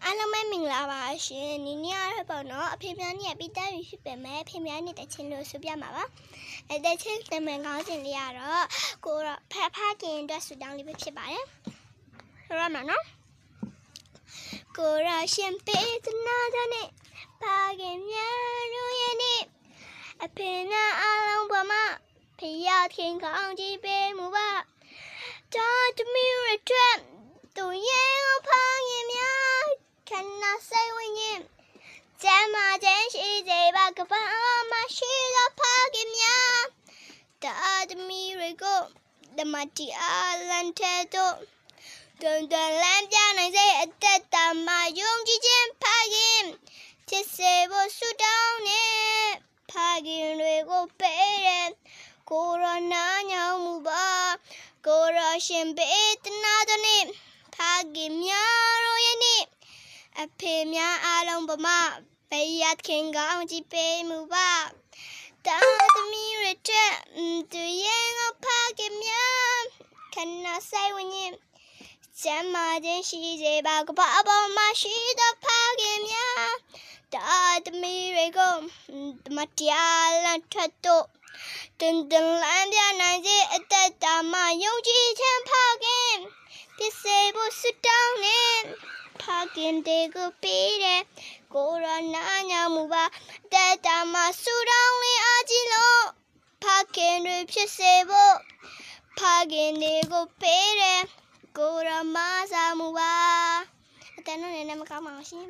အားလုံးပဲမင်္ဂလာပါရှင်ဒီနေ့ကတော့ပေါ့နော်အဖေများနဲ့ပြီးသားပြီဖြစ်ပေမဲ့အဖေများနဲ့တချင်းလို့ဆိုပြမှာပါတချင်းတမန်ကောင်းစဉ်လေးကတော့ကိုတော့ဖခင်အတွက်ဆူတောင်းလေးပဲဖြစ်ပါတယ်ဆိုရမှာနော်ကိုရရှင်ပေးသနာတဲ့ဖခင်များတို့ရဲ့နေ့အဖေနဲ့အားလုံးပါမဖခင်ကောင်းကြီးပေးမှုပါတော်တမီရတဲ့သူရဲ့ဖခင်များခဏဆိုင်ဝင်ရင်ကျမ်းမာခြင်းရှိစေပါကဘာမရှိတော့ဖခင်များတော်တမီရကိုဓမ္မတီအားလန်တဲ့တို့တွန်တွန်လမ်းပြနိုင်စေအသက်တာမှာယုံကြည်ခြင်းဖခင်ဖြစ်စေဖို့ဆုတောင်းနေဖခင်တွေကိုပေးတယ်ကိုရနာညောင်းမှုပါကိုရရှင်ပေးတနာတဲ့နေ့ဖခင်များတို့ရဲ့နေ့အဖေများအားလုံးပမာဘယတ်ခင်ကောင်းကြီးပေးမှုပါတာသမီးရတဲ့သူရဲ့ဖခင်များခဏဆိုင်ဝင်ရင်ကျမ်းမာခြင်းရှိစေပါကဘာပေါ်မှာရှိသောဖခင်များတာသမီးတွေကိုမတရားလမ်းထွက်တော့တွင်တွင်လမ်းပြနိုင်စေအသက်တာမှာယုံကြည်ခြင်းဖခင်ဖြစ်စေဖို့ဆုတောင်းနေဖခင်တွေကိုပေးတယ်ကိုရနာညာမူပါတက်တာမှာဆုတောင်းလေးအားကြီးလို့ဖခင်တွေဖြစ်စေဖို့ဖခင်တွေကိုပေးတယ်ကိုရမစာမူပါအတန်းနဲ့မကောင်းပါဘူးရှင်